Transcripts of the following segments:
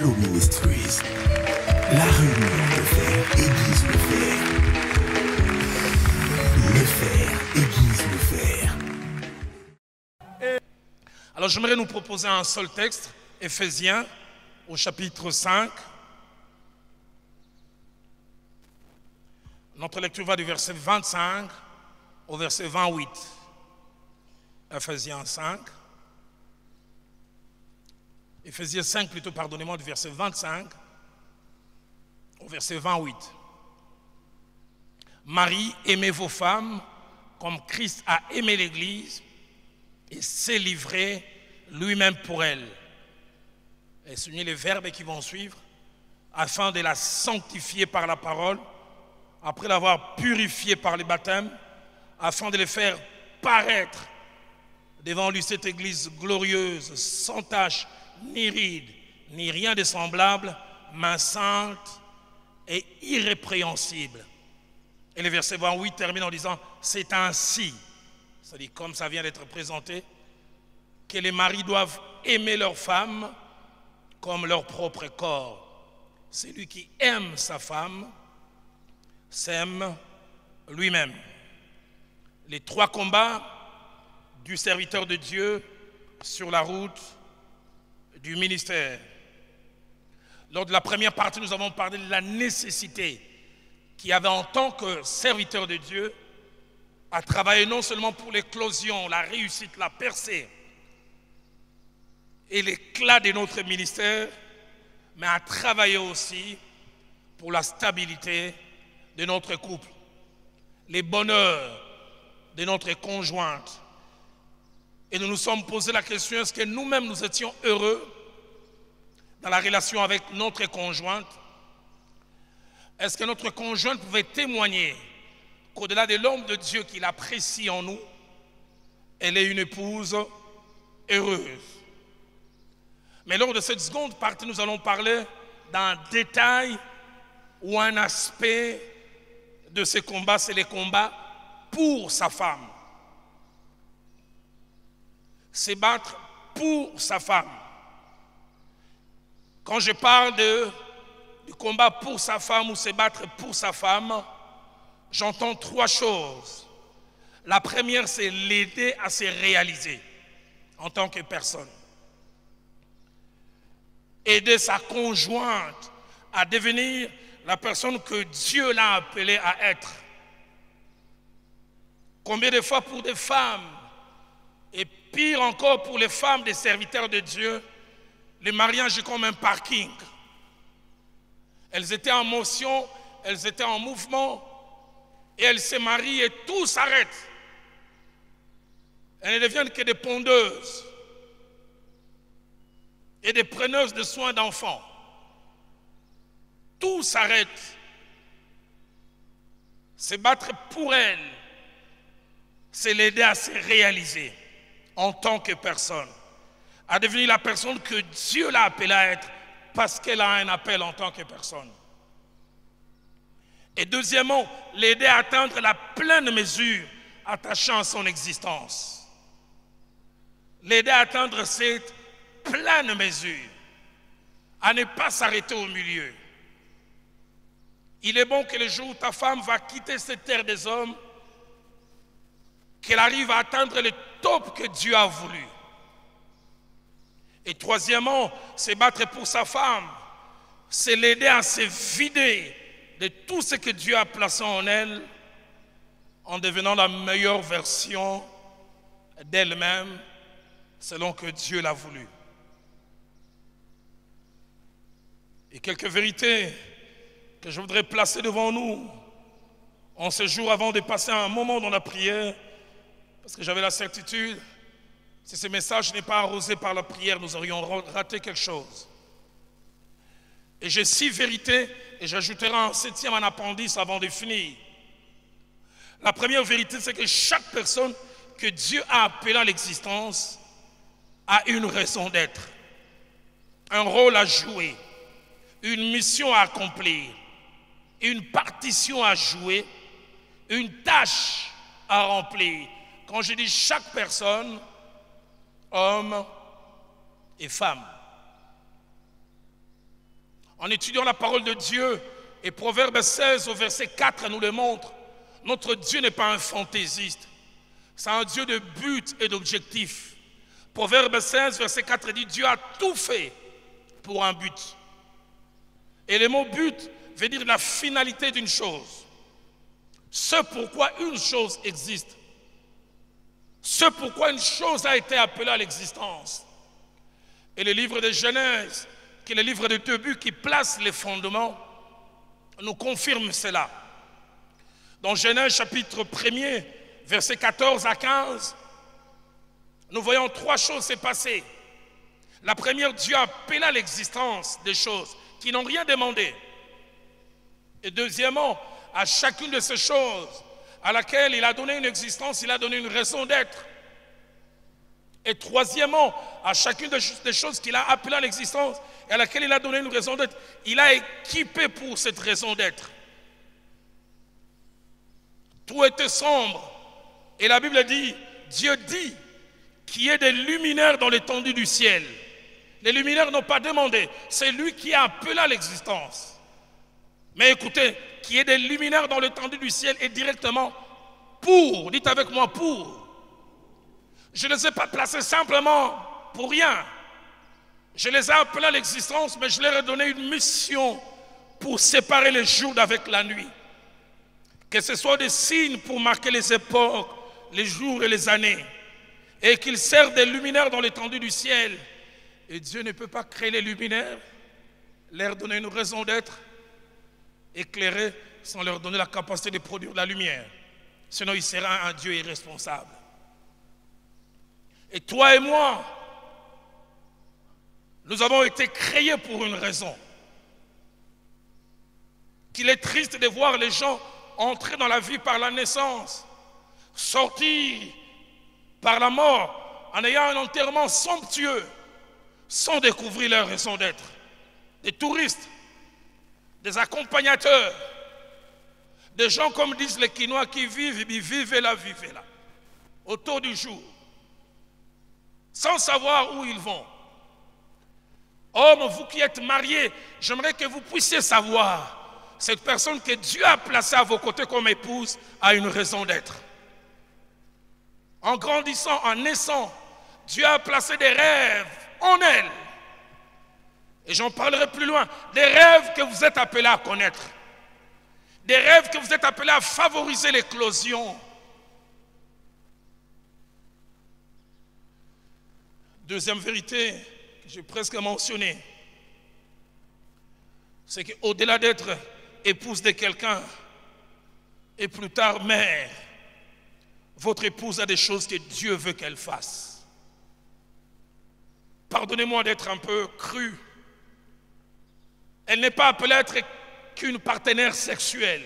Flow Ministries. La réunion de fer aiguise le fer. Le fer aiguise le fer. Alors j'aimerais nous proposer un seul texte, Éphésiens, au chapitre 5. Notre lecture va du verset 25 au verset 28. Éphésiens 5. Éphésiens 5 plutôt, pardonnez-moi, du verset 25 au verset 28. Marie, aimez vos femmes comme Christ a aimé l'Église et s'est livré lui-même pour elle. Et soulignez les verbes qui vont suivre, afin de la sanctifier par la parole, après l'avoir purifiée par le baptême, afin de les faire paraître devant lui cette Église glorieuse, sans tache, ni ride, ni rien de semblable, mais sainte et irrépréhensible. Et le verset 28 termine en disant, c'est ainsi, c'est-à-dire comme ça vient d'être présenté, que les maris doivent aimer leurs femmes comme leur propre corps. Celui qui aime sa femme s'aime lui-même. Les trois combats du serviteur de Dieu sur la route du ministère. Lors de la première partie, nous avons parlé de la nécessité qu'il y avait en tant que serviteur de Dieu à travailler non seulement pour l'éclosion, la réussite, la percée et l'éclat de notre ministère, mais à travailler aussi pour la stabilité de notre couple, les bonheurs de notre conjointe. Et nous nous sommes posé la question, est-ce que nous-mêmes nous étions heureux dans la relation avec notre conjointe? Est-ce que notre conjointe pouvait témoigner qu'au-delà de l'homme de Dieu qu'il apprécie en nous, elle est une épouse heureuse? Mais lors de cette seconde partie, nous allons parler d'un détail ou un aspect de ces combats, c'est les combats pour sa femme. Se battre pour sa femme. Quand je parle du combat pour sa femme ou se battre pour sa femme, j'entends trois choses. La première, c'est l'aider à se réaliser en tant que personne. Aider sa conjointe à devenir la personne que Dieu l'a appelée à être. Combien de fois pour des femmes, et pire encore pour les femmes des serviteurs de Dieu, le mariage est comme un parking. Elles étaient en motion, elles étaient en mouvement, et elles se marient et tout s'arrête. Elles ne deviennent que des pondeuses et des preneuses de soins d'enfants. Tout s'arrête. Se battre pour elles, c'est l'aider à se réaliser en tant que personne, à devenir la personne que Dieu l'a appelée à être parce qu'elle a un appel en tant que personne. Et deuxièmement, l'aider à atteindre la pleine mesure attachant à son existence. L'aider à atteindre cette pleine mesure, à ne pas s'arrêter au milieu. Il est bon que le jour où ta femme va quitter cette terre des hommes, qu'elle arrive à atteindre le top que Dieu a voulu. Et troisièmement, se battre pour sa femme, c'est l'aider à se vider de tout ce que Dieu a placé en elle, en devenant la meilleure version d'elle-même, selon que Dieu l'a voulu. Et quelques vérités que je voudrais placer devant nous en ce jour avant de passer un moment dans la prière, parce que j'avais la certitude, si ce message n'est pas arrosé par la prière, nous aurions raté quelque chose. Et j'ai 6 vérités, et j'ajouterai un 7e en appendice avant de finir. La première vérité, c'est que chaque personne que Dieu a appelée à l'existence a une raison d'être, un rôle à jouer, une mission à accomplir, une partition à jouer, une tâche à remplir. Quand je dis chaque personne, homme et femme. En étudiant la parole de Dieu, et Proverbe 16 au verset 4 nous le montre, notre Dieu n'est pas un fantaisiste, c'est un Dieu de but et d'objectif. Proverbe 16 verset 4 dit, Dieu a tout fait pour un but. Et le mot but veut dire la finalité d'une chose. Ce pourquoi une chose existe. Ce pourquoi une chose a été appelée à l'existence. Et le livre de Genèse, qui est le livre de début qui place les fondements, nous confirme cela. Dans Genèse chapitre 1er, versets 14 à 15, nous voyons trois choses se passer. La première, Dieu appela à l'existence des choses qui n'ont rien demandé. Et deuxièmement, à chacune de ces choses à laquelle il a donné une existence, il a donné une raison d'être. Et troisièmement, à chacune des choses qu'il a appelées à l'existence et à laquelle il a donné une raison d'être, il a équipé pour cette raison d'être. Tout était sombre. Et la Bible dit, Dieu dit qu'il y ait des luminaires dans l'étendue du ciel. Les luminaires n'ont pas demandé, c'est lui qui a appelé à l'existence. Mais écoutez, qu'il y ait des luminaires dans l'étendue du ciel et directement pour, dites avec moi pour. Je ne les ai pas placés simplement pour rien. Je les ai appelés à l'existence, mais je leur ai donné une mission pour séparer les jours d'avec la nuit. Que ce soit des signes pour marquer les époques, les jours et les années. Et qu'ils servent des luminaires dans l'étendue du ciel. Et Dieu ne peut pas créer les luminaires, leur donner une raison d'être, éclairer sans leur donner la capacité de produire de la lumière. Sinon, il sera un Dieu irresponsable. Et toi et moi, nous avons été créés pour une raison. Qu'il est triste de voir les gens entrer dans la vie par la naissance, sortir par la mort, en ayant un enterrement somptueux, sans découvrir leur raison d'être. Des touristes, des accompagnateurs, des gens comme disent les Quinois qui vivent là, autour du jour, sans savoir où ils vont. Hommes, vous qui êtes mariés, j'aimerais que vous puissiez savoir, cette personne que Dieu a placée à vos côtés comme épouse a une raison d'être. En grandissant, en naissant, Dieu a placé des rêves en elle. Et j'en parlerai plus loin. Des rêves que vous êtes appelés à connaître. Des rêves que vous êtes appelés à favoriser l'éclosion. Deuxième vérité que j'ai presque mentionnée, c'est qu'au-delà d'être épouse de quelqu'un et plus tard mère, votre épouse a des choses que Dieu veut qu'elle fasse. Pardonnez-moi d'être un peu cru. Elle n'est pas appelée à être qu'une partenaire sexuelle,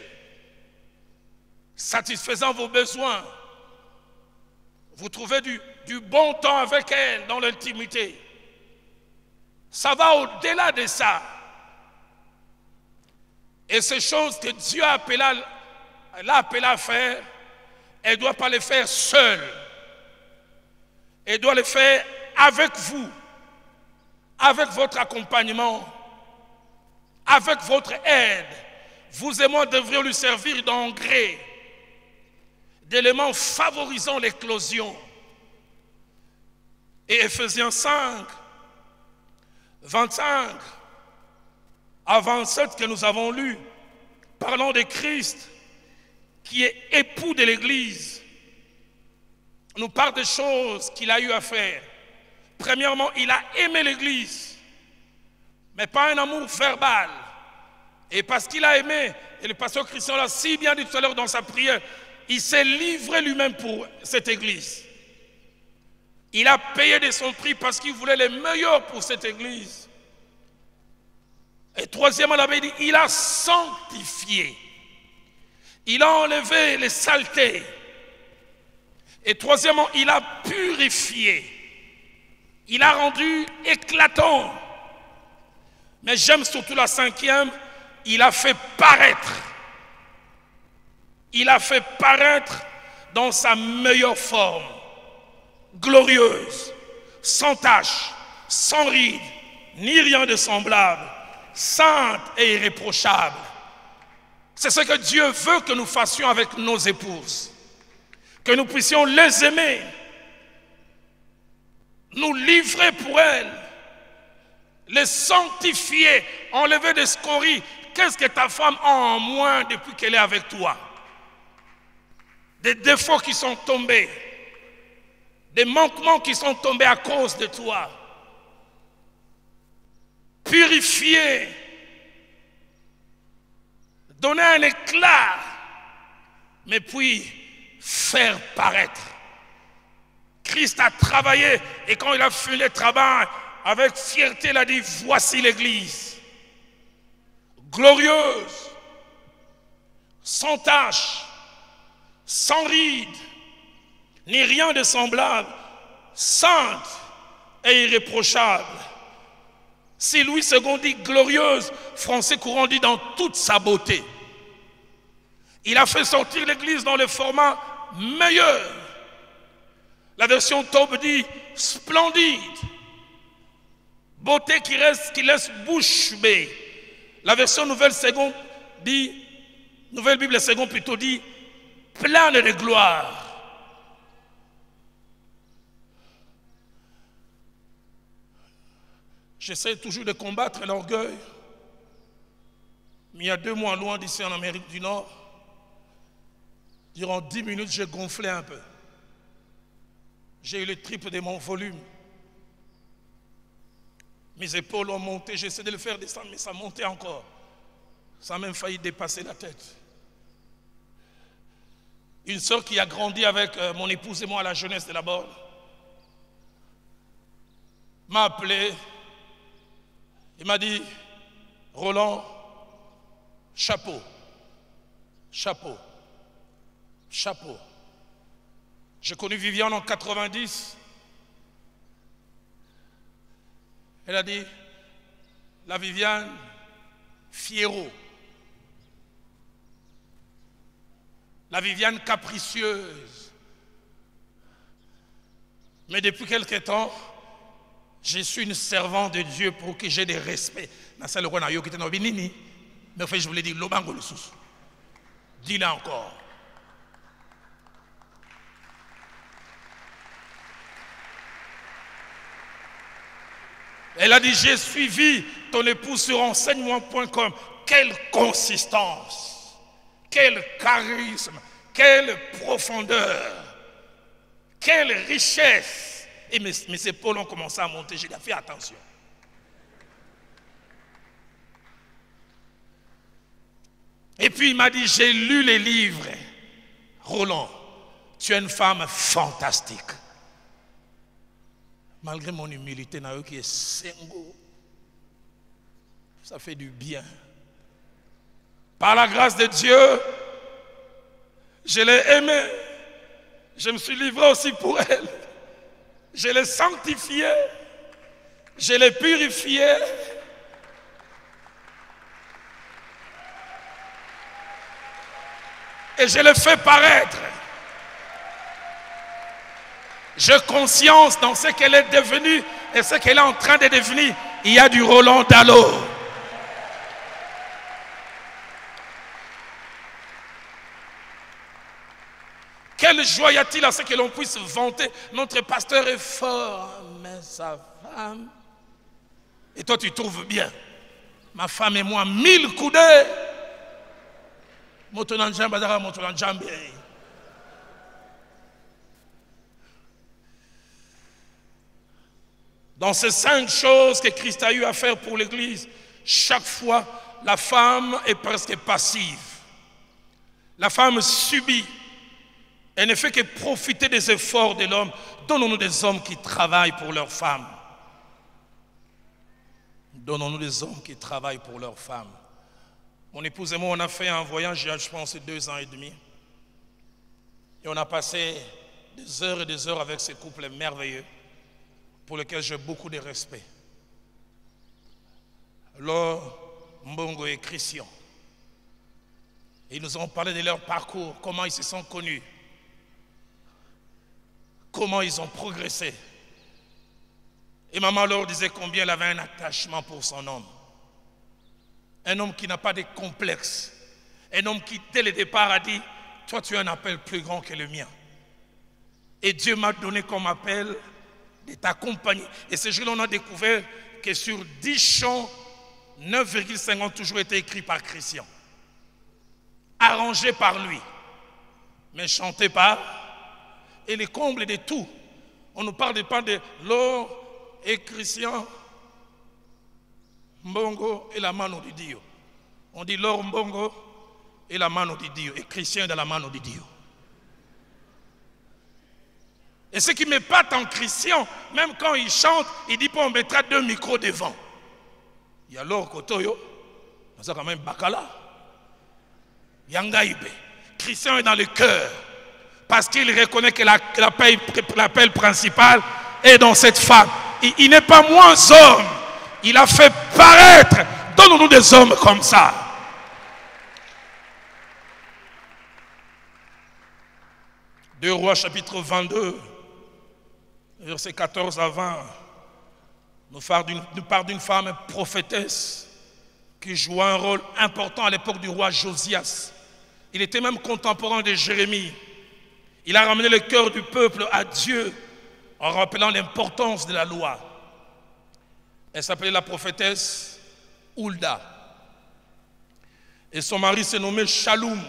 satisfaisant vos besoins. Vous trouvez du bon temps avec elle dans l'intimité. Ça va au-delà de ça. Et ces choses que Dieu l'a appelé à faire, elle ne doit pas les faire seule. Elle doit les faire avec vous, avec votre accompagnement, avec votre aide. Vous et moi devrions lui servir d'engrais, d'éléments favorisant l'éclosion. Et Ephésiens 5, 25 à 27 que nous avons lu, parlant de Christ, qui est époux de l'Église, nous parle des choses qu'il a eu à faire. Premièrement, il a aimé l'Église, mais pas un amour verbal. Et parce qu'il a aimé, et le pasteur Christian l'a si bien dit tout à l'heure dans sa prière, il s'est livré lui-même pour cette Église. Il a payé de son prix parce qu'il voulait le meilleur pour cette Église. Et troisièmement, la Bible dit, il a sanctifié. Il a enlevé les saletés. Et troisièmement, il a purifié. Il a rendu éclatant. Mais j'aime surtout la cinquième, il a fait paraître. Il a fait paraître dans sa meilleure forme, glorieuse, sans tache, sans ride, ni rien de semblable, sainte et irréprochable. C'est ce que Dieu veut que nous fassions avec nos épouses. Que nous puissions les aimer, nous livrer pour elles, les sanctifier, enlever des scories. Qu'est-ce que ta femme a en moins depuis qu'elle est avec toi? Des défauts qui sont tombés, des manquements qui sont tombés à cause de toi. Purifier, donner un éclat, mais puis faire paraître. Christ a travaillé et quand il a fini le travail, avec fierté, il a dit, voici l'Église, glorieuse, sans tache, sans ride, ni rien de semblable, sainte et irréprochable. Si Louis II dit glorieuse, Français courant dit dans toute sa beauté. Il a fait sortir l'Église dans le format meilleur. La version Taube dit splendide, beauté qui laisse bouche bée. La version Nouvelle Bible Seconde plutôt dit pleine de gloire. J'essaie toujours de combattre l'orgueil. Mais il y a 2 mois loin d'ici en Amérique du Nord, durant 10 minutes, j'ai gonflé un peu. J'ai eu le triple de mon volume. Mes épaules ont monté, j'ai essayé de le faire descendre, mais ça montait encore. Ça a même failli dépasser la tête. Une sœur qui a grandi avec mon épouse et moi à la jeunesse de la Borde m'a appelé et m'a dit, Roland, chapeau, chapeau, chapeau. J'ai connu Viviane en 90. Elle a dit, la Viviane Fierro, la Viviane capricieuse. Mais depuis quelque temps, je suis une servante de Dieu pour que j'ai des respects. Mais enfin, je voulais dire, Lobango le sous. Dis-le encore. Elle a dit, j'ai suivi ton épouse sur enseignement.com. Quelle consistance, quel charisme, quelle profondeur, quelle richesse. Et mes épaules ont commencé à monter, j'ai dit, fais attention. Et puis il m'a dit, j'ai lu les livres. Roland, tu es une femme fantastique. Malgré mon humilité, qui est singo, ça fait du bien. Par la grâce de Dieu, je l'ai aimée. Je me suis livré aussi pour elle. Je l'ai sanctifiée. Je l'ai purifiée. Et je l'ai fait paraître. J'ai conscience dans ce qu'elle est devenue et ce qu'elle est en train de devenir. Il y a du Roland Dallot. Quelle joie y a-t-il à ce que l'on puisse vanter? Notre pasteur est fort, mais sa femme... Et toi tu trouves bien. Ma femme et moi, 1000 coudées. Dans ces 5 choses que Christ a eu à faire pour l'Église, chaque fois, la femme est presque passive. La femme subit. Elle ne fait que profiter des efforts de l'homme. Donnons-nous des hommes qui travaillent pour leurs femmes. Donnons-nous des hommes qui travaillent pour leurs femmes. Mon épouse et moi, on a fait un voyage, je pense, 2 ans et demi. Et on a passé des heures et des heures avec ce couple merveilleux, pour lequel j'ai beaucoup de respect. Laure, Mbongo et Christian. Ils nous ont parlé de leur parcours, comment ils se sont connus, comment ils ont progressé. Et maman leur disait combien elle avait un attachement pour son homme. Un homme qui n'a pas de complexe. Un homme qui, dès le départ, a dit, toi, tu as un appel plus grand que le mien. Et Dieu m'a donné comme appel de t'accompagner. Et ce jour-là, on a découvert que sur 10 chants, 9,5 ont toujours été écrits par Christian. Arrangés par lui. Mais chantés par... Et les combles de tout. On ne parle pas de l'or et Christian, Mbongo et la mano di Dio. On dit l'or Mbongo et la mano di Dio. Et Christian dans la mano di Dio. Et ce qui m'épate en Christian, même quand il chante, il dit pas on mettra 2 micros devant. Il y a l'or Kotoyo, on a quand même Bakala. Yangaïbe. Christian est dans le cœur. Parce qu'il reconnaît que l'appel principal est dans cette femme. Il n'est pas moins homme. Il a fait paraître. Donne-nous des hommes comme ça. Deux Rois chapitre 22, versets 14 à 20, nous parle d'une femme prophétesse qui jouait un rôle important à l'époque du roi Josias. Il était même contemporain de Jérémie. Il a ramené le cœur du peuple à Dieu en rappelant l'importance de la loi. Elle s'appelait la prophétesse Hulda. Et son mari se nommait Shaloum.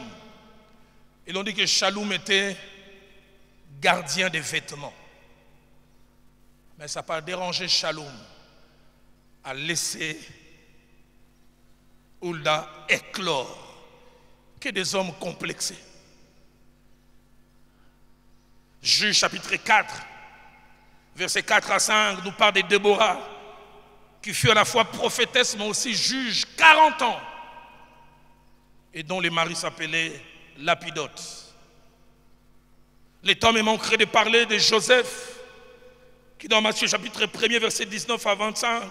Ils ont dit que Shaloum était gardien des vêtements. Mais ça n'a pas dérangé Shaloum à laisser Hulda éclore. Que des hommes complexés. Juge chapitre 4, versets 4 à 5, nous parle de Déborah, qui fut à la fois prophétesse, mais aussi juge 40 ans, et dont le mari s'appelait Lapidote. Le temps me manquerait de parler de Joseph, qui dans Matthieu chapitre 1er, verset 19 à 25,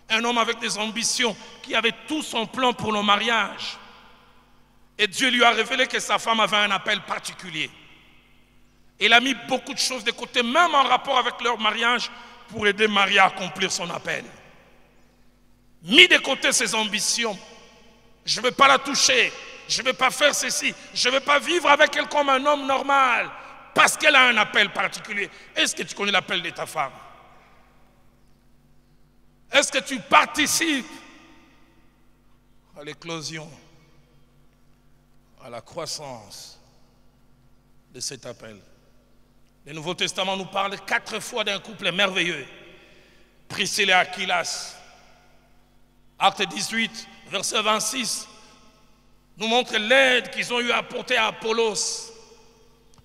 un homme avec des ambitions, qui avait tout son plan pour le mariage. Et Dieu lui a révélé que sa femme avait un appel particulier. Il a mis beaucoup de choses de côté, même en rapport avec leur mariage, pour aider Marie à accomplir son appel. Mis de côté ses ambitions. Je ne vais pas la toucher. Je ne vais pas faire ceci. Je ne vais pas vivre avec elle comme un homme normal. Parce qu'elle a un appel particulier. Est-ce que tu connais l'appel de ta femme? Est-ce que tu participes à l'éclosion, à la croissance de cet appel? Le Nouveau Testament nous parle 4 fois d'un couple merveilleux. Priscille et Aquilas. Acte 18, verset 26, nous montre l'aide qu'ils ont eu à apporter à Apollos.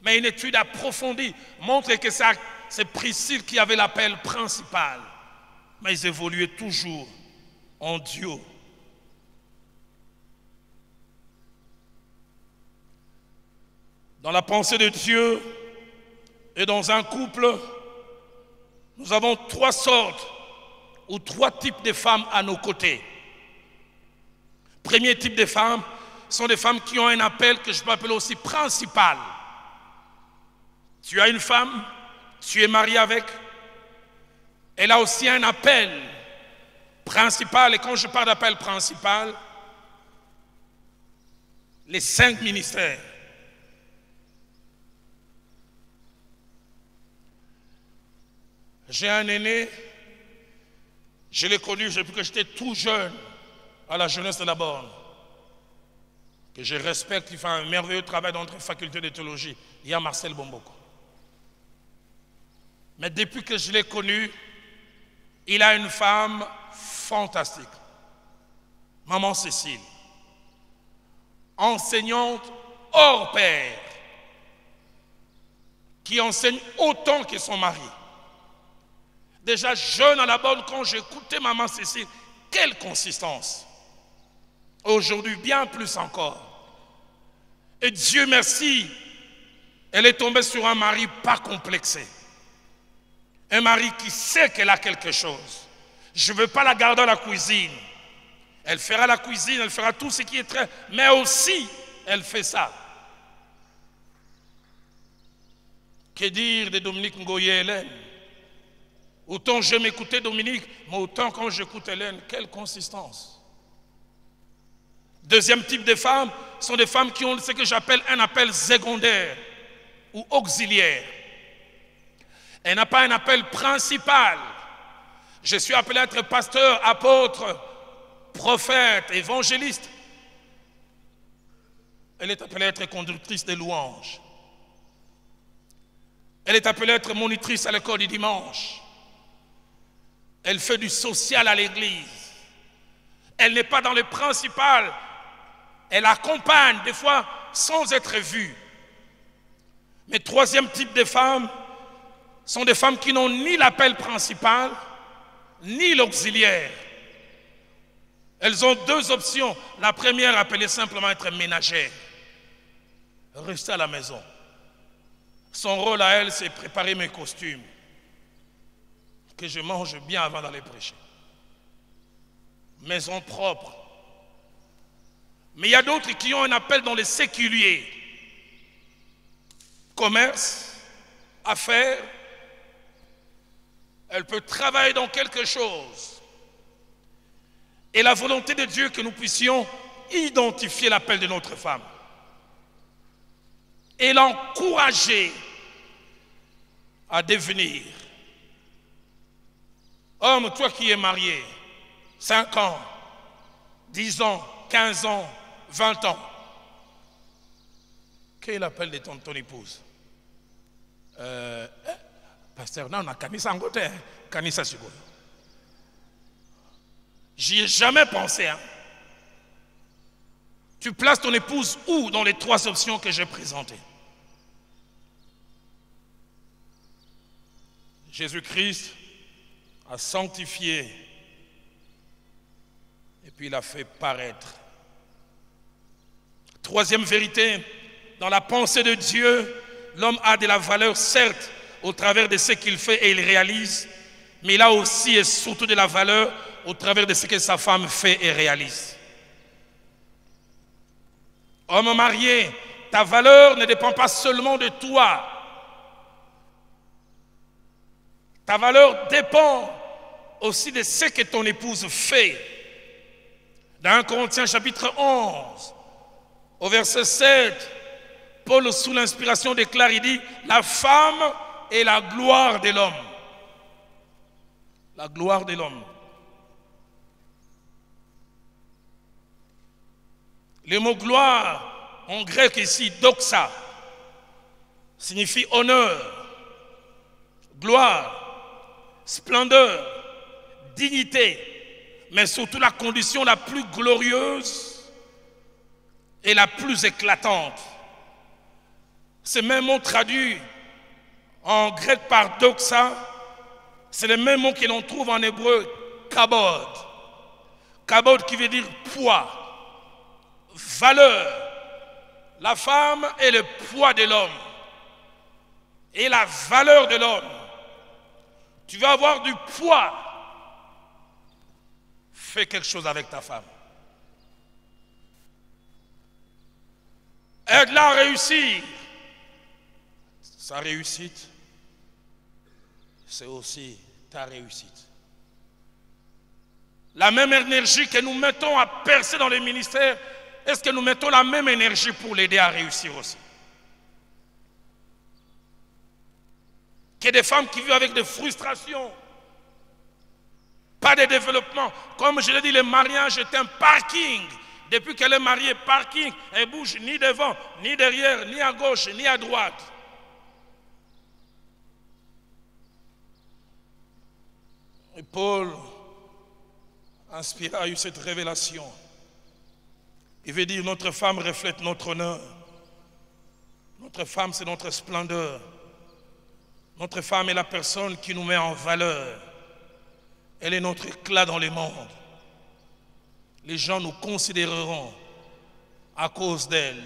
Mais une étude approfondie montre que c'est Priscille qui avait l'appel principal. Mais ils évoluaient toujours en duo. Dans la pensée de Dieu, et dans un couple, nous avons 3 sortes ou 3 types de femmes à nos côtés. Premier type de femmes sont des femmes qui ont un appel que je peux appeler aussi principal. Tu as une femme, tu es marié avec, elle a aussi un appel principal. Et quand je parle d'appel principal, les 5 ministères. J'ai un aîné, je l'ai connu depuis que j'étais tout jeune, à la jeunesse de la Borne, que je respecte, il fait un merveilleux travail dans notre faculté de théologie. Il y a Marcel Bomboko. Mais depuis que je l'ai connu, il a une femme fantastique, Maman Cécile, enseignante hors pair, qui enseigne autant que son mari. Déjà jeune à la Borne, quand j'écoutais Maman Cécile, quelle consistance! Aujourd'hui, bien plus encore. Et Dieu merci, elle est tombée sur un mari pas complexé. Un mari qui sait qu'elle a quelque chose. Je ne veux pas la garder à la cuisine. Elle fera la cuisine, elle fera tout ce qui est très... Mais aussi, elle fait ça. Que dire de Dominique Ngoye Hélène? Autant j'aime écouter Dominique, mais autant quand j'écoute Hélène, quelle consistance. Deuxième type de femmes sont des femmes qui ont ce que j'appelle un appel secondaire ou auxiliaire. Elle n'a pas un appel principal. Je suis appelé à être pasteur, apôtre, prophète, évangéliste. Elle est appelée à être conductrice de louanges. Elle est appelée à être monitrice à l'école du dimanche. Elle fait du social à l'église. Elle n'est pas dans le principal. Elle accompagne des fois sans être vue. Mais troisième type de femmes sont des femmes qui n'ont ni l'appel principal, ni l'auxiliaire. Elles ont deux options. La première, appelée simplement être ménagère. Rester à la maison. Son rôle à elle, c'est préparer mes costumes. Que je mange bien avant d'aller prêcher. Maison propre. Mais il y a d'autres qui ont un appel dans les séculiers. Commerce, affaires. Elle peut travailler dans quelque chose. Et la volonté de Dieu que nous puissions identifier l'appel de notre femme. Et l'encourager à devenir. Homme, toi qui es marié, 5 ans, 10 ans, 15 ans, 20 ans. Quel est l'appel de ton épouse? Pasteur, non, on a kanisa ngote, kanisa sikoyo. J'y ai jamais pensé. Hein. Tu places ton épouse où dans les 3 options que j'ai présentées? Jésus-Christ a sanctifié et puis il a fait paraître. Troisième vérité, dans la pensée de Dieu, l'homme a de la valeur, certes, au travers de ce qu'il fait et il réalise, mais il a aussi et surtout de la valeur au travers de ce que sa femme fait et réalise. Homme marié, ta valeur ne dépend pas seulement de toi. Ta valeur dépend aussi de ce que ton épouse fait. Dans 1 Corinthiens chapitre 11, au verset 7, Paul, sous l'inspiration, déclare, il dit, la femme est la gloire de l'homme. La gloire de l'homme. Le mot gloire, en grec ici, doxa, signifie honneur, gloire, splendeur, dignité, mais surtout la condition la plus glorieuse et la plus éclatante. Ce même mot traduit en grec par doxa, c'est le même mot que l'on trouve en hébreu kabod. Kabod qui veut dire poids, valeur. La femme est le poids de l'homme et la valeur de l'homme. Tu veux avoir du poids, fais quelque chose avec ta femme. Aide-la à réussir. Sa réussite, c'est aussi ta réussite. La même énergie que nous mettons à percer dans les ministères, est-ce que nous mettons la même énergie pour l'aider à réussir aussi? Que des femmes qui vivent avec des frustrations, pas de développement. Comme je l'ai dit, le mariage est un parking. Depuis qu'elle est mariée, parking, elle ne bouge ni devant, ni derrière, ni à gauche, ni à droite. Et Paul, inspiré, a eu cette révélation. Il veut dire, notre femme reflète notre honneur. Notre femme, c'est notre splendeur. Notre femme est la personne qui nous met en valeur. Elle est notre éclat dans le monde. Les gens nous considéreront à cause d'elle.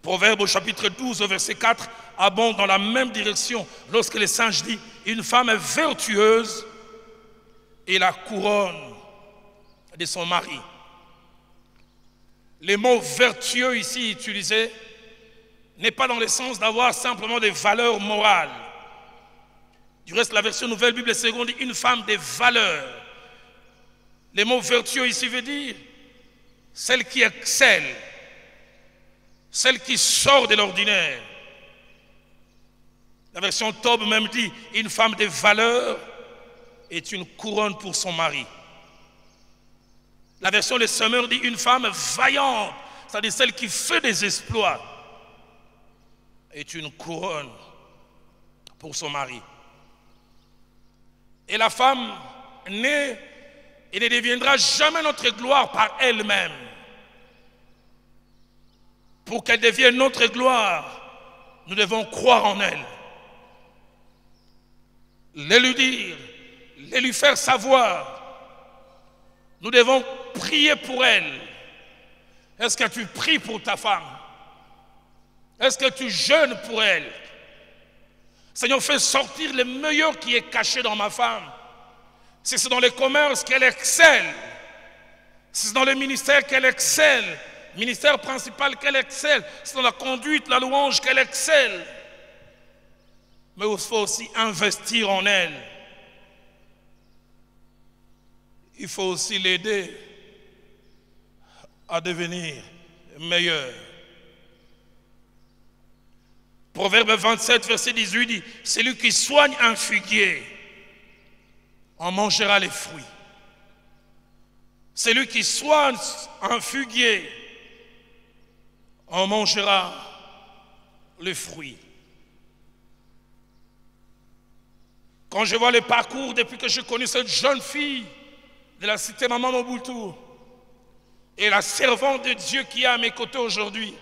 Proverbe au chapitre 12, au verset 4, abonde dans la même direction lorsque le sage dit, une femme est vertueuse et la couronne de son mari. Le mot vertueux ici utilisé n'est pas dans le sens d'avoir simplement des valeurs morales. Du reste, la version Nouvelle Bible Seconde dit une femme de valeur. Le mot vertueux ici veut dire celle qui excelle, celle qui sort de l'ordinaire. La version Tob même dit, une femme de valeur est une couronne pour son mari. La version Le Semeur dit, une femme vaillante, c'est-à-dire celle qui fait des exploits, est une couronne pour son mari. Et la femme naît et ne deviendra jamais notre gloire par elle-même. Pour qu'elle devienne notre gloire, nous devons croire en elle. Les lui dire, les lui faire savoir. Nous devons prier pour elle. Est-ce que tu pries pour ta femme? Est-ce que tu jeûnes pour elle? Seigneur, fais sortir le meilleur qui est caché dans ma femme. Si c'est dans le commerce qu'elle excelle, si c'est dans le ministère qu'elle excelle, ministère principal qu'elle excelle, si c'est dans la conduite, la louange qu'elle excelle. Mais il faut aussi investir en elle. Il faut aussi l'aider à devenir meilleure. Proverbe 27, verset 18 dit, celui qui soigne un figuier en mangera les fruits. Celui qui soigne un figuier en mangera les fruits. Quand je vois le parcours depuis que j'ai connu cette jeune fille de la cité Maman Mobutu et la servante de Dieu qui est à mes côtés aujourd'hui,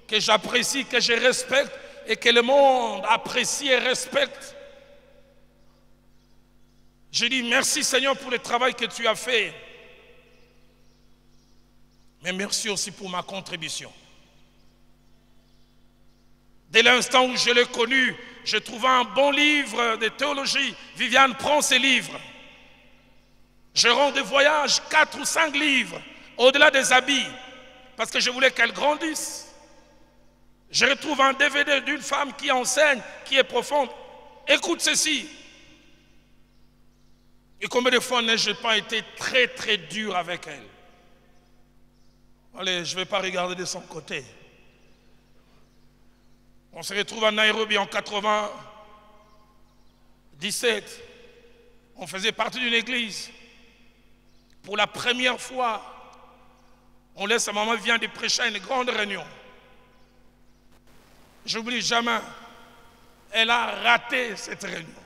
que j'apprécie, que je respecte et que le monde apprécie et respecte, je dis merci Seigneur pour le travail que tu as fait, mais merci aussi pour ma contribution. Dès l'instant où je l'ai connu, je trouvais un bon livre de théologie. Viviane prend ces livres. Je rends des voyages, 4 ou 5 livres, au-delà des habits, parce que je voulais qu'elle grandisse. Je retrouve un DVD d'une femme qui enseigne, qui est profonde. Écoute ceci. Et combien de fois n'ai-je pas été très très dur avec elle? Allez, je ne vais pas regarder de son côté. On se retrouve à Nairobi en 97. On faisait partie d'une église. Pour la première fois, on laisse sa maman vient de prêcher à une grande réunion. Je n'oublie jamais, elle a raté cette réunion.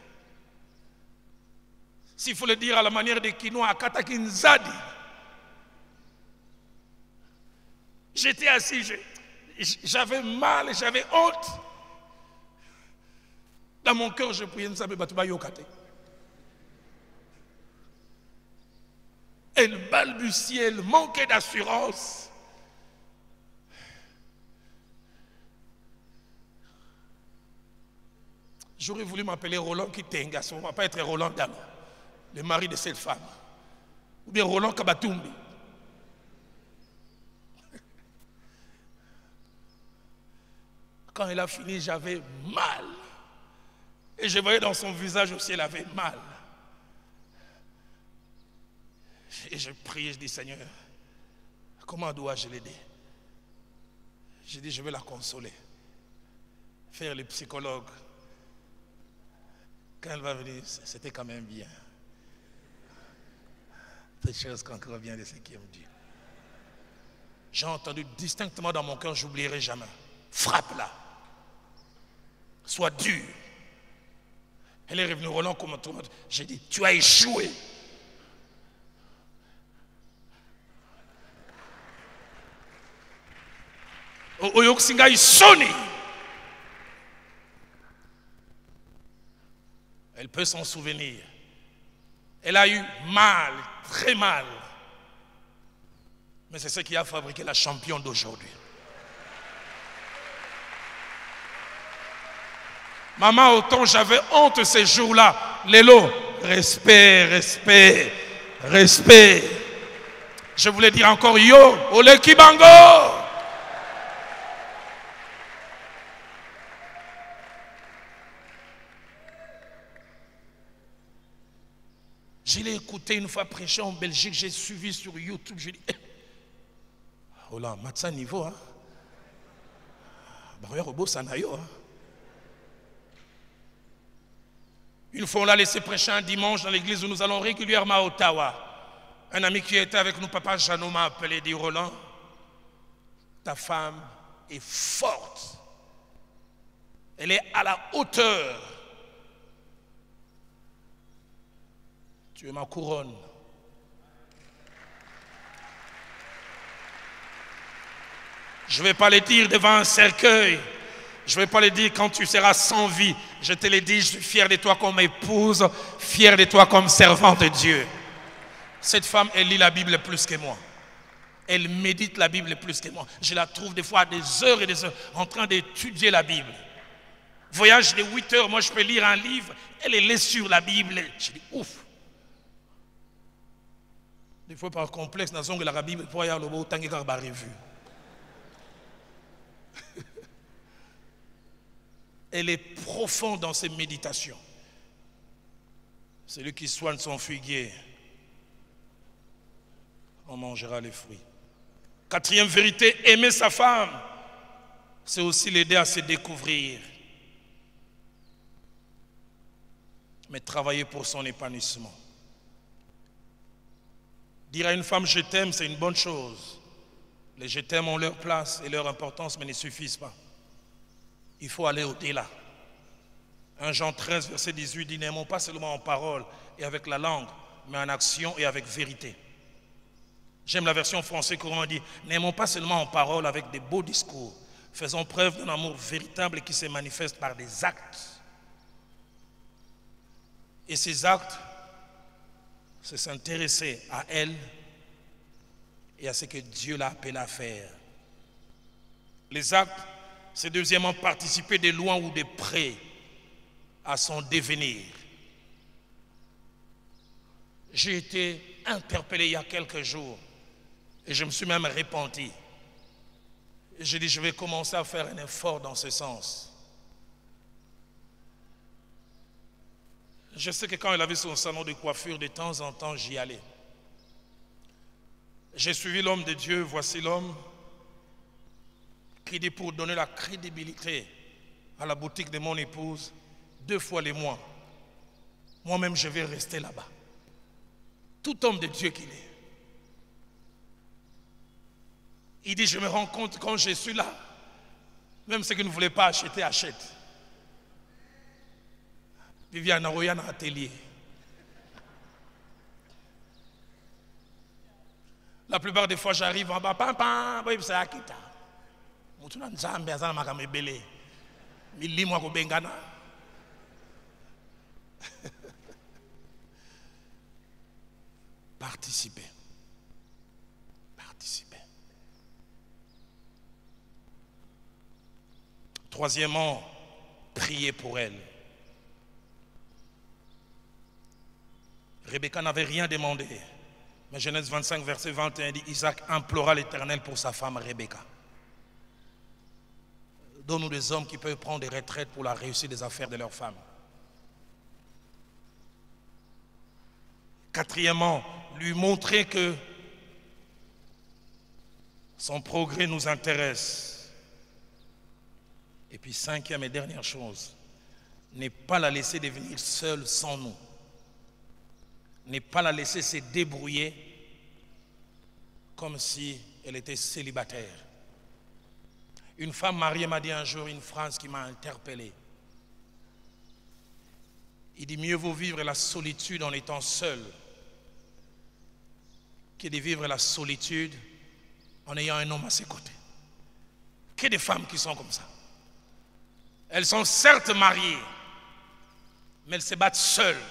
S'il faut le dire à la manière des Kinois, à Katakinzadi. J'étais assis, j'avais mal, j'avais honte. Dans mon cœur, je priais, elle balbutiait, elle manquait d'assurance. J'aurais voulu m'appeler Roland Kitenga, ça ne va pas être Roland Dalo, le mari de cette femme. Ou bien Roland Kabatumbi. Quand elle a fini, j'avais mal. Et je voyais dans son visage aussi, elle avait mal. Et je priais, je dis, Seigneur, comment dois-je l'aider? Je dis, je vais la consoler. Faire le psychologue. Quand elle va venir, c'était quand même bien. Des choses qu'encore bien de ce qui aime Dieu. J'ai entendu distinctement dans mon cœur, je n'oublierai jamais. Frappe-la. Sois dur. Elle est revenue Roland comme tout le monde. J'ai dit, tu as échoué. Elle peut s'en souvenir. Elle a eu mal, très mal. Mais c'est ce qui a fabriqué la championne d'aujourd'hui. Maman, autant j'avais honte ces jours-là. Lélo, respect, respect, respect. Je voulais dire encore yo, ole kibango. Je l'ai écouté une fois prêcher en Belgique, j'ai suivi sur YouTube, j'ai dit, Oh là, matza niveau, hein. Une fois, on l'a laissé prêcher un dimanche dans l'église où nous allons régulièrement à Ottawa. Un ami qui était avec nous, papa Jeannot, m'a appelé et dit, Roland, ta femme est forte. Elle est à la hauteur. Tu es ma couronne. Je ne vais pas le dire devant un cercueil. Je ne vais pas le dire quand tu seras sans vie. Je te le dis, je suis fier de toi comme épouse, fier de toi comme servante de Dieu. Cette femme, elle lit la Bible plus que moi. Elle médite la Bible plus que moi. Je la trouve des fois des heures et des heures en train d'étudier la Bible. Voyage de 8 heures, moi je peux lire un livre, elle est sur la Bible. Je dis ouf. Des fois par complexe, dans la Bible, pour y aller au temps qu'il revue. Elle est profonde dans ses méditations. Celui qui soigne son figuier en mangera les fruits. Quatrième vérité, aimer sa femme, c'est aussi l'aider à se découvrir. Mais travailler pour son épanouissement. Dire à une femme je t'aime, c'est une bonne chose. Les je t'aime ont leur place et leur importance, mais ne suffisent pas. Il faut aller au-delà. 1 Jean 13, verset 18 dit, n'aimons pas seulement en parole et avec la langue, mais en action et avec vérité. J'aime la version française courant dit, n'aimons pas seulement en parole avec des beaux discours, faisons preuve d'un amour véritable qui se manifeste par des actes. Et ces actes, c'est s'intéresser à elle et à ce que Dieu l'a appelé à faire. Les actes, c'est deuxièmement participer de loin ou de près à son devenir. J'ai été interpellé il y a quelques jours et je me suis même repenti. J'ai dit je vais commencer à faire un effort dans ce sens. Je sais que quand elle avait son salon de coiffure, de temps en temps, j'y allais. J'ai suivi l'homme de Dieu, voici l'homme qui dit pour donner la crédibilité à la boutique de mon épouse, 2 fois les mois, moi-même je vais rester là-bas. Tout homme de Dieu qu'il est. Il dit, je me rends compte quand je suis là, même ceux qui ne voulaient pas acheter, achètent. Viviane Royan à atelier. La plupart des fois, j'arrive en bas, pam, pam, c'est Akita. Mutuna nzambe azana makamebele. Milimo ko bengana. Participer. Participer. Troisièmement, prier pour elle. Rebecca n'avait rien demandé. Mais Genèse 25, verset 21 dit, Isaac implora l'Éternel pour sa femme Rebecca. Donne-nous des hommes qui peuvent prendre des retraites pour la réussite des affaires de leurs femmes. Quatrièmement, lui montrer que son progrès nous intéresse. Et puis cinquième et dernière chose, ne pas la laisser devenir seule sans nous. Ne pas la laisser se débrouiller comme si elle était célibataire. Une femme mariée m'a dit un jour une phrase qui m'a interpellé. Il dit, mieux vaut vivre la solitude en étant seul que de vivre la solitude en ayant un homme à ses côtés. Que des femmes qui sont comme ça. Elles sont certes mariées, mais elles se battent seules.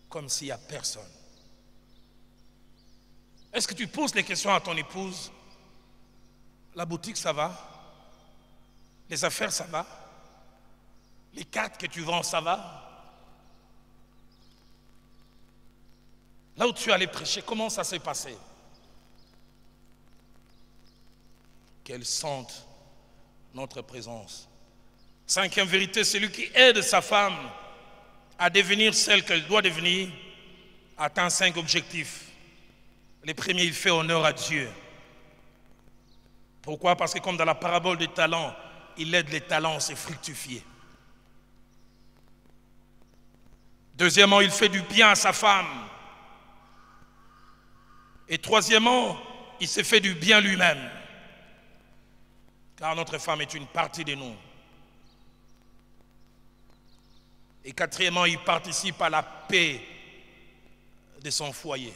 Comme s'il n'y a personne. Est-ce que tu poses les questions à ton épouse? La boutique, ça va? Les affaires, ça va? Les cartes que tu vends, ça va? Là où tu allais prêcher, comment ça s'est passé? Qu'elle sente notre présence. Cinquième vérité, celui qui aide sa femme à devenir celle qu'elle doit devenir, atteint 5 objectifs. Les premiers, il fait honneur à Dieu. Pourquoi? Parce que comme dans la parabole des talents, il aide les talents à se fructifier. Deuxièmement, il fait du bien à sa femme. Et troisièmement, il se fait du bien lui-même. Car notre femme est une partie de nous. Et quatrièmement, il participe à la paix de son foyer.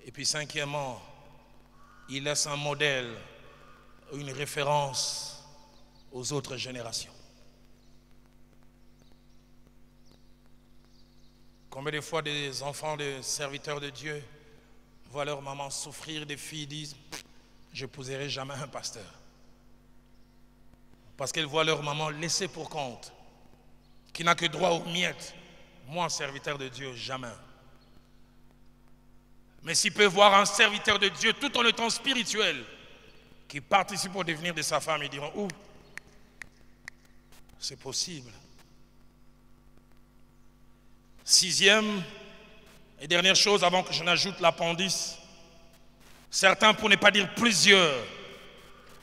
Et puis cinquièmement, il laisse un modèle, une référence aux autres générations. Combien de fois des enfants de serviteurs de Dieu voient leur maman souffrir, des filles disent « je n'épouserai jamais un pasteur ». Parce qu'elles voient leur maman laissée pour compte, qui n'a que droit aux miettes. Moi, serviteur de Dieu, jamais. Mais s'il peut voir un serviteur de Dieu tout en étant spirituel, qui participe au devenir de sa femme, ils diront « ouh, c'est possible ». Sixième et dernière chose avant que je n'ajoute l'appendice, certains, pour ne pas dire plusieurs,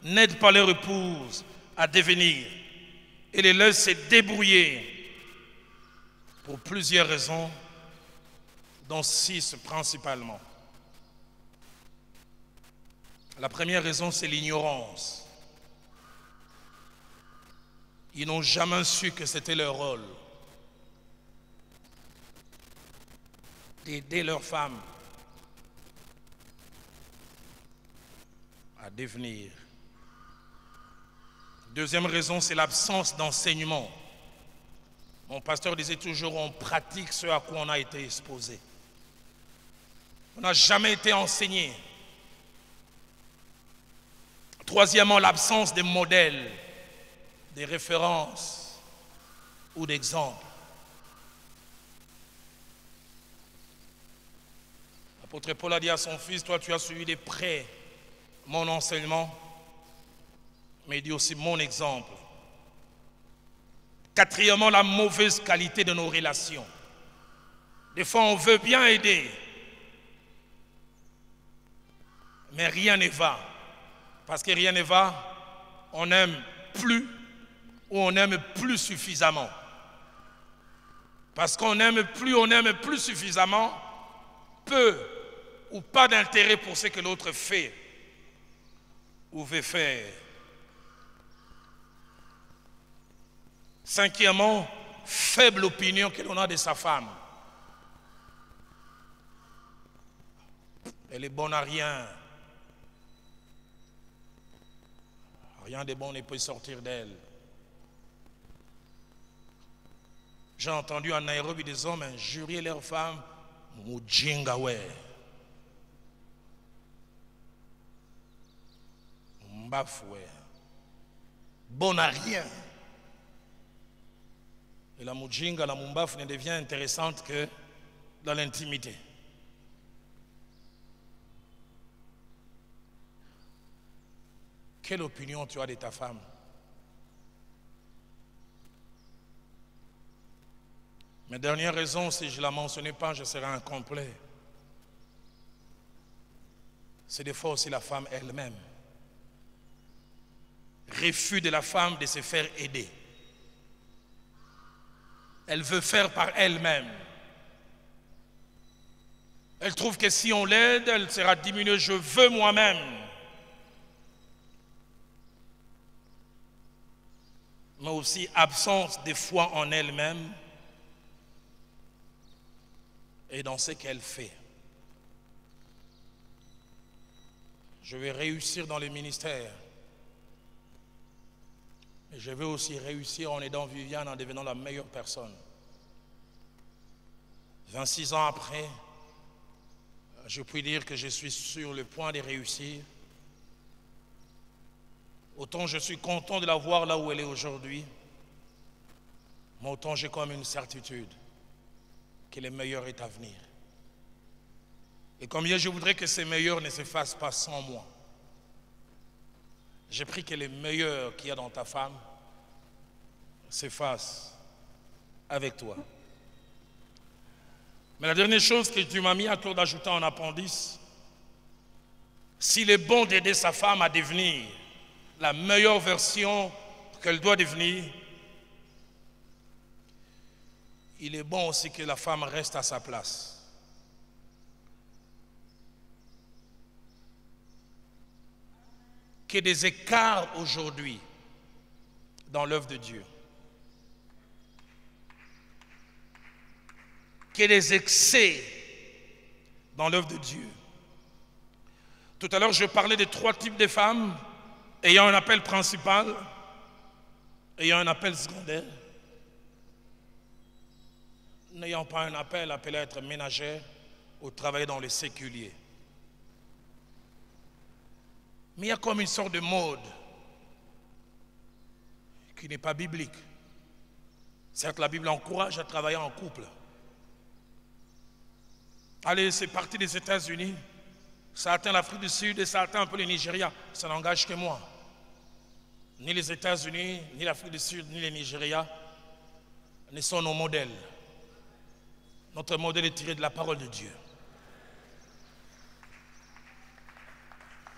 n'aident pas leur épouse à devenir et les laissent se débrouiller pour plusieurs raisons, dont 6 principalement. La première raison, c'est l'ignorance. Ils n'ont jamais su que c'était leur rôle d'aider leur femme à devenir. Deuxième raison, c'est l'absence d'enseignement. Mon pasteur disait toujours, on pratique ce à quoi on a été exposé. On n'a jamais été enseigné. Troisièmement, l'absence de modèles, de références ou d'exemples. L'apôtre Paul a dit à son fils, toi tu as suivi de près mon enseignement, mais il dit aussi mon exemple. Quatrièmement, la mauvaise qualité de nos relations. Des fois on veut bien aider, mais rien ne va. Parce que rien ne va, on n'aime plus ou on n'aime plus suffisamment. Parce qu'on n'aime plus suffisamment, peu ou pas d'intérêt pour ce que l'autre fait ou veut faire. Cinquièmement, faible opinion que l'on a de sa femme. Elle est bonne à rien. Rien de bon ne peut sortir d'elle. J'ai entendu en Nairobi des hommes injurier leurs femmes. Mujinga we. Mbafoué. Bon à rien. Et la mujinga, la mumbafu ne devient intéressante que dans l'intimité. Quelle opinion tu as de ta femme? Ma dernière raison, si je ne la mentionnais pas, je serais incomplet. C'est des fois aussi la femme elle-même. Refus de la femme de se faire aider. Elle veut faire par elle-même. Elle trouve que si on l'aide, elle sera diminuée. Je veux moi-même. Mais aussi absence de foi en elle-même et dans ce qu'elle fait. Je vais réussir dans le ministère. Et je veux aussi réussir en aidant Viviane en devenant la meilleure personne. 26 ans après, je puis dire que je suis sur le point de réussir. Autant je suis content de la voir là où elle est aujourd'hui, mais autant j'ai comme une certitude que le meilleur est à venir. Et combien je voudrais que ce meilleur ne se fasse pas sans moi. J'ai pris que le meilleur qu'il y a dans ta femme se fasse avec toi. Mais la dernière chose que Dieu m'a mis à cœur d'ajouter en appendice, s'il est bon d'aider sa femme à devenir la meilleure version qu'elle doit devenir, il est bon aussi que la femme reste à sa place. Qu'il y ait des écarts aujourd'hui dans l'œuvre de Dieu. Qu'il y ait des excès dans l'œuvre de Dieu. Tout à l'heure, je parlais des 3 types de femmes ayant un appel principal, ayant un appel secondaire, n'ayant pas un appel appelé à être ménagère ou travailler dans le séculier. Mais il y a comme une sorte de mode qui n'est pas biblique. Certes, la Bible encourage à travailler en couple. Allez, c'est parti des États-Unis, ça atteint l'Afrique du Sud et ça atteint un peu le Nigeria. Ça n'engage que moi. Ni les États-Unis, ni l'Afrique du Sud, ni le Nigeria ne sont nos modèles. Notre modèle est tiré de la parole de Dieu.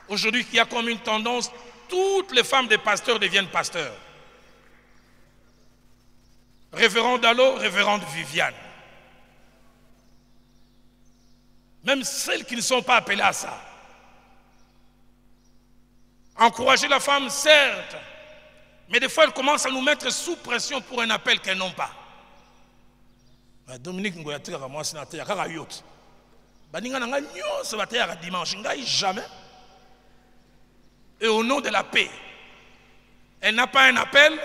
Aujourd'hui, il y a comme une tendance, toutes les femmes des pasteurs deviennent pasteurs. Révérende Allo, révérende Viviane. Même celles qui ne sont pas appelées à ça. Encourager la femme, certes, mais des fois, elles commencent à nous mettre sous pression pour un appel qu'elles n'ont pas. Dominique Ngoyatika, moi, c'est un kaka yacht. Baninga nanga nyonso bateyaka dimanche, ngai jamais. Et au nom de la paix, elle n'a pas un appel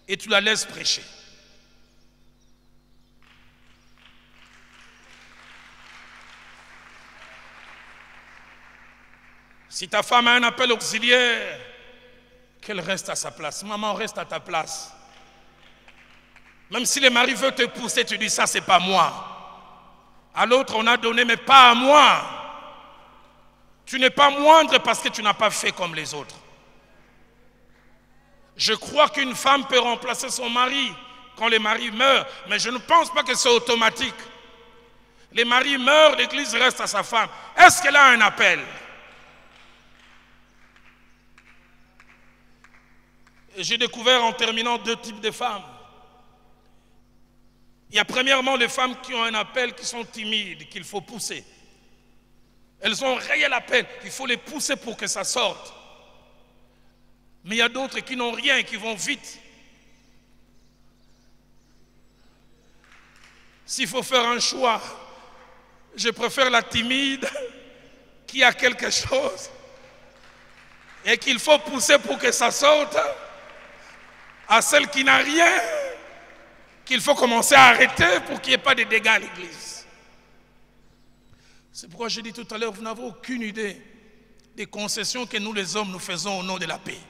et tu la laisses prêcher. Si ta femme a un appel auxiliaire, qu'elle reste à sa place. Maman, reste à ta place. Même si le mari veut te pousser, tu dis ça, c'est pas moi. À l'autre, on a donné, mais pas à moi. Tu n'es pas moindre parce que tu n'as pas fait comme les autres. Je crois qu'une femme peut remplacer son mari quand le mari meurt, mais je ne pense pas que c'est automatique. Les maris meurent, l'église reste à sa femme. Est-ce qu'elle a un appel? J'ai découvert en terminant 2 types de femmes. Il y a premièrement les femmes qui ont un appel, qui sont timides, qu'il faut pousser. Elles ont un réel appel, il faut les pousser pour que ça sorte. Mais il y a d'autres qui n'ont rien, qui vont vite. S'il faut faire un choix, je préfère la timide qui a quelque chose et qu'il faut pousser pour que ça sorte, à celle qui n'a rien, qu'il faut commencer à arrêter pour qu'il n'y ait pas de dégâts à l'église. C'est pourquoi j'ai dit tout à l'heure, vous n'avez aucune idée des concessions que nous les hommes nous faisons au nom de la paix.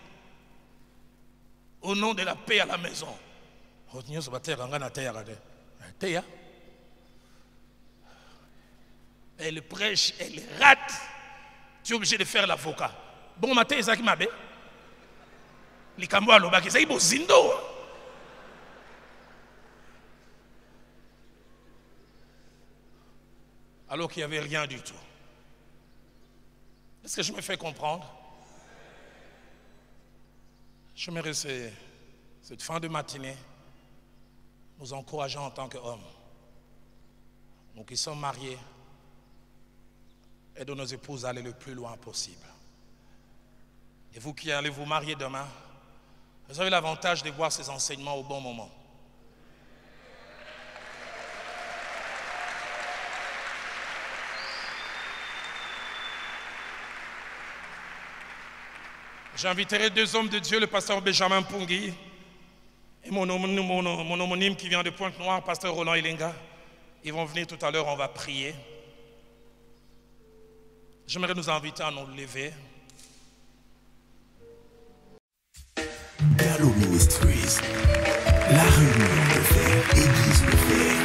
Au nom de la paix à la maison. Elle prêche, elle rate. Tu es obligé de faire l'avocat. Bon matin, Isaac Mabe. Likambo alobaki, c'est Zindo. Alors qu'il n'y avait rien du tout. Est-ce que je me fais comprendre? J'aimerais cette fin de matinée nous encourager en tant qu'hommes. Nous qui sommes mariés, aidons nos épouses à aller le plus loin possible. Et vous qui allez vous marier demain, vous avez l'avantage de voir ces enseignements au bon moment. J'inviterai 2 hommes de Dieu, le pasteur Benjamin Pungi et mon homonyme qui vient de Pointe-Noire, pasteur Roland Ilenga. Ils vont venir tout à l'heure, on va prier. J'aimerais nous inviter à nous lever. Gallo Ministries, la réunion de fer, Église le fer.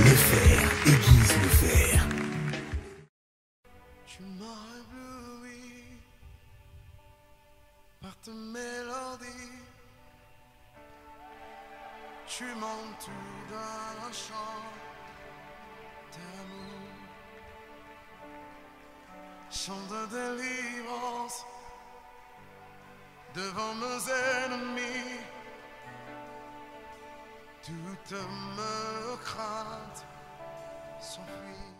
Le fer, Église le fer. Tu m'as ébloui par ta mélodie. tu m'entoures d'un chant d'amour, chant de délivrance devant nos ennemis. Toutes mes craintes s'enfuient.